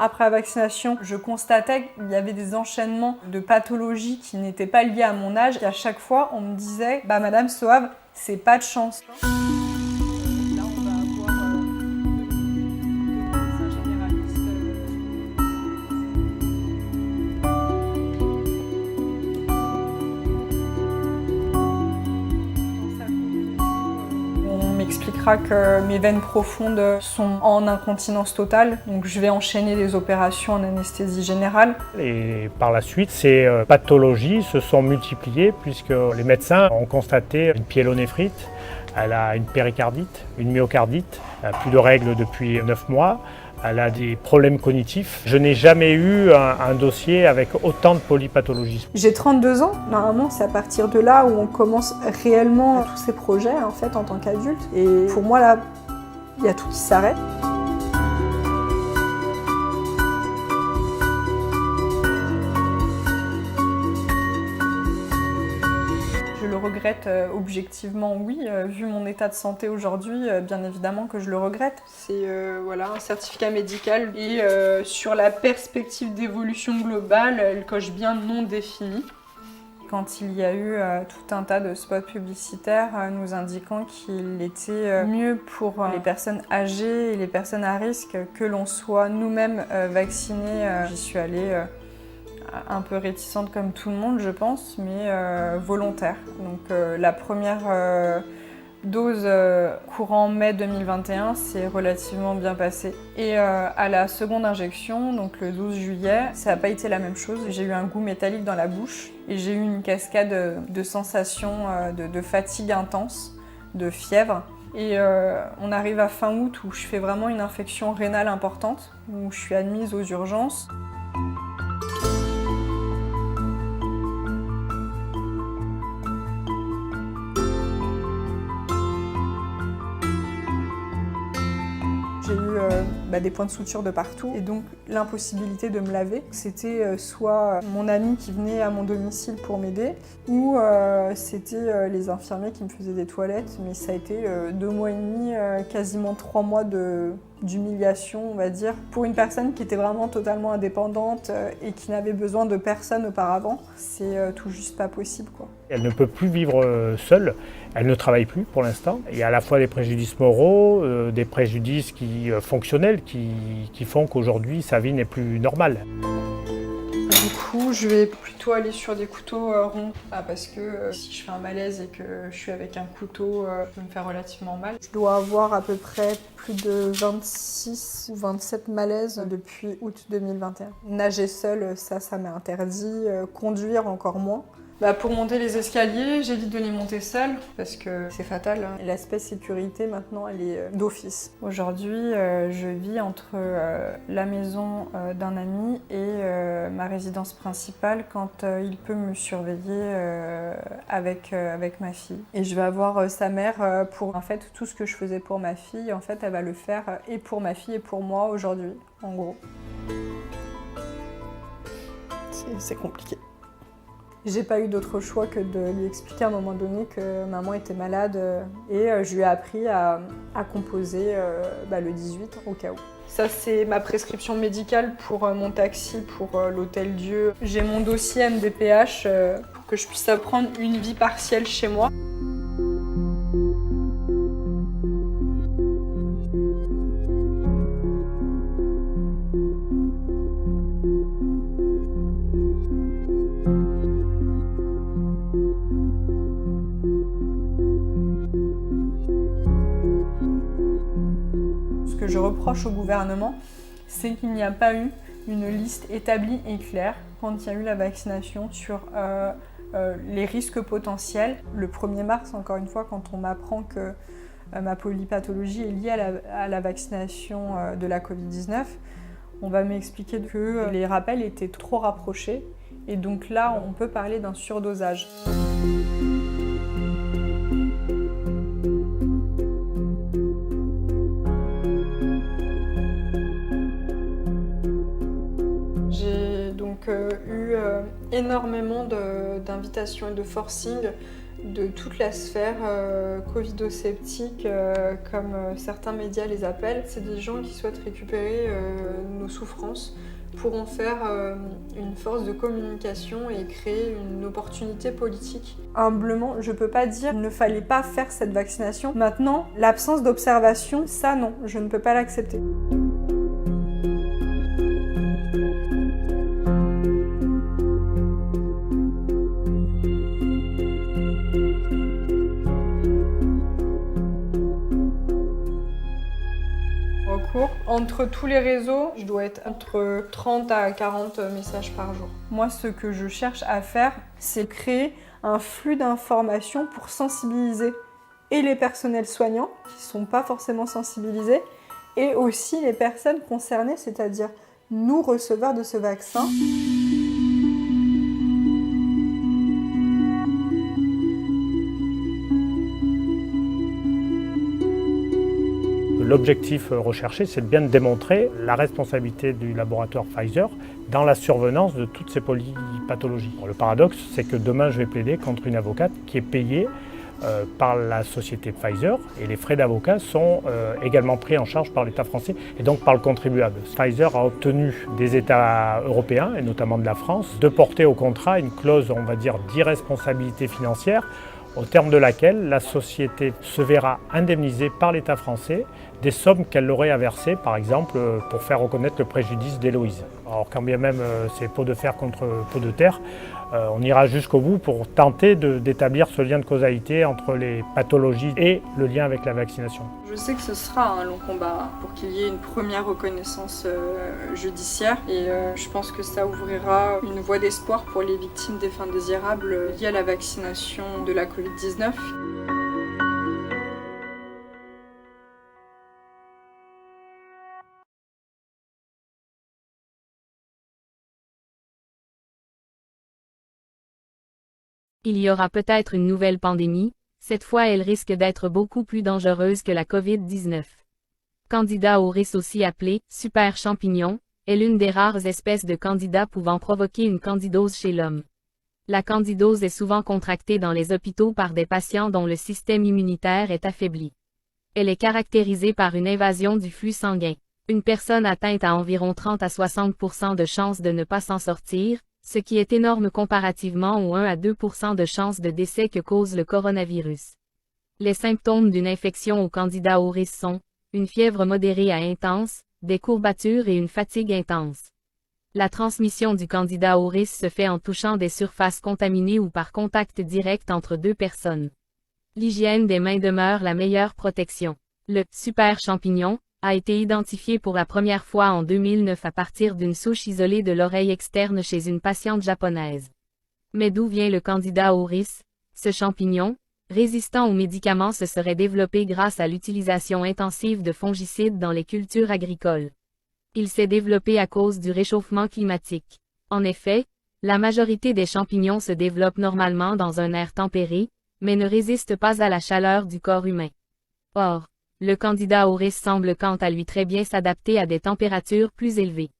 après la vaccination, je constatais qu'il y avait des enchaînements de pathologies qui n'étaient pas liées à mon âge. Et à chaque fois, on me disait « Bah Madame Soave, c'est pas de chance ». Là, on va avoir deux médecins généralistes. On m'expliquera que mes veines profondes sont en incontinence totale, donc je vais enchaîner des opérations en anesthésie générale. Et par la suite, ces pathologies se sont multipliées puisque les médecins ont constaté une pyélonéphrite, elle a une péricardite, une myocardite, elle n'a plus de règles depuis 9 mois. Elle a des problèmes cognitifs. Je n'ai jamais eu un dossier avec autant de polypathologies. J'ai 32 ans. Normalement, c'est à partir de là où on commence réellement tous ces projets en fait en tant qu'adulte. Et pour moi, là, il y a tout qui s'arrête. Je le regrette objectivement, oui. Vu mon état de santé aujourd'hui, bien évidemment que je le regrette. C'est voilà, un certificat médical et sur la perspective d'évolution globale, elle coche bien non défini. Quand il y a eu tout un tas de spots publicitaires nous indiquant qu'il était mieux pour les personnes âgées et les personnes à risque que l'on soit nous-mêmes vaccinés, j'y suis allée un peu réticente comme tout le monde, je pense, mais volontaire. Donc la première dose courant mai 2021 s'est relativement bien passée. Et à la seconde injection, donc le 12 juillet, ça n'a pas été la même chose. J'ai eu un goût métallique dans la bouche et j'ai eu une cascade de sensations de fatigue intense, de fièvre. Et on arrive à fin août où je fais vraiment une infection rénale importante, où je suis admise aux urgences. J'ai eu des points de suture de partout et donc l'impossibilité de me laver. C'était soit mon ami qui venait à mon domicile pour m'aider ou c'était les infirmiers qui me faisaient des toilettes. Mais ça a été 2 mois et demi, quasiment 3 mois d'humiliation, on va dire, pour une personne qui était vraiment totalement indépendante et qui n'avait besoin de personne auparavant. C'est tout juste pas possible, quoi. Elle ne peut plus vivre seule, elle ne travaille plus pour l'instant. Il y a à la fois des préjudices moraux, des préjudices fonctionnels qui font qu'aujourd'hui sa vie n'est plus normale. Du coup, je vais plutôt aller sur des couteaux ronds. Parce que si je fais un malaise et que je suis avec un couteau, je peux me faire relativement mal. Je dois avoir à peu près plus de 26 ou 27 malaises depuis août 2021. Nager seule, ça m'est interdit. Conduire encore moins. Pour monter les escaliers, j'évite de les monter seule parce que c'est fatal. Et l'aspect sécurité, maintenant, elle est d'office. Aujourd'hui, je vis entre la maison d'un ami et ma résidence principale quand il peut me surveiller avec ma fille. Et je vais avoir sa mère pour, en fait, tout ce que je faisais pour ma fille, en fait, elle va le faire et pour ma fille et pour moi aujourd'hui, en gros. C'est compliqué. J'ai pas eu d'autre choix que de lui expliquer à un moment donné que maman était malade et je lui ai appris à composer le 18 au cas où. Ça, c'est ma prescription médicale pour mon taxi, pour l'Hôtel Dieu. J'ai mon dossier MDPH pour que je puisse apprendre une vie partielle chez moi. Ce que je reproche au gouvernement, c'est qu'il n'y a pas eu une liste établie et claire quand il y a eu la vaccination sur les risques potentiels. Le 1er mars, encore une fois, quand on m'apprend que ma polypathologie est liée à la vaccination de la Covid-19, on va m'expliquer que les rappels étaient trop rapprochés et donc là, on peut parler d'un surdosage. J'ai donc eu énormément d'invitations et de forcing de toute la sphère covidosceptique, comme certains médias les appellent. C'est des gens qui souhaitent récupérer nos souffrances pour en faire une force de communication et créer une opportunité politique. Humblement, je peux pas dire qu'il ne fallait pas faire cette vaccination. Maintenant, l'absence d'observation, ça non, je ne peux pas l'accepter. Entre tous les réseaux, je dois être entre 30 à 40 messages par jour. Moi, ce que je cherche à faire, c'est créer un flux d'informations pour sensibiliser et les personnels soignants, qui ne sont pas forcément sensibilisés, et aussi les personnes concernées, c'est-à-dire nous, receveurs de ce vaccin. L'objectif recherché, c'est de bien démontrer la responsabilité du laboratoire Pfizer dans la survenance de toutes ces polypathologies. Le paradoxe, c'est que demain, je vais plaider contre une avocate qui est payée par la société Pfizer et les frais d'avocat sont également pris en charge par l'État français et donc par le contribuable. Pfizer a obtenu des États européens et notamment de la France de porter au contrat une clause, on va dire, d'irresponsabilité financière au terme de laquelle la société se verra indemnisée par l'État français des sommes qu'elle aurait à verser, par exemple, pour faire reconnaître le préjudice d'Héloïse. Alors quand bien même c'est pot de fer contre pot de terre, on ira jusqu'au bout pour tenter d'établir ce lien de causalité entre les pathologies et le lien avec la vaccination. Je sais que ce sera un long combat pour qu'il y ait une première reconnaissance judiciaire et je pense que ça ouvrira une voie d'espoir pour les victimes des fins désirables liées à la vaccination de la Covid-19. Il y aura peut-être une nouvelle pandémie, cette fois elle risque d'être beaucoup plus dangereuse que la Covid-19. Candida auris aussi appelé super champignon, est l'une des rares espèces de candida pouvant provoquer une candidose chez l'homme. La candidose est souvent contractée dans les hôpitaux par des patients dont le système immunitaire est affaibli. Elle est caractérisée par une invasion du flux sanguin. Une personne atteinte a environ 30 à 60% de chances de ne pas s'en sortir, ce qui est énorme comparativement aux 1 à 2% de chances de décès que cause le coronavirus. Les symptômes d'une infection au Candida auris sont une fièvre modérée à intense, des courbatures et une fatigue intense. La transmission du Candida auris se fait en touchant des surfaces contaminées ou par contact direct entre deux personnes. L'hygiène des mains demeure la meilleure protection. Le super champignon a été identifié pour la première fois en 2009 à partir d'une souche isolée de l'oreille externe chez une patiente japonaise. Mais d'où vient le Candida auris? Ce champignon, résistant aux médicaments, se serait développé grâce à l'utilisation intensive de fongicides dans les cultures agricoles. Il s'est développé à cause du réchauffement climatique. En effet, la majorité des champignons se développent normalement dans un air tempéré, mais ne résistent pas à la chaleur du corps humain. Or, le Candida auris semble quant à lui très bien s'adapter à des températures plus élevées.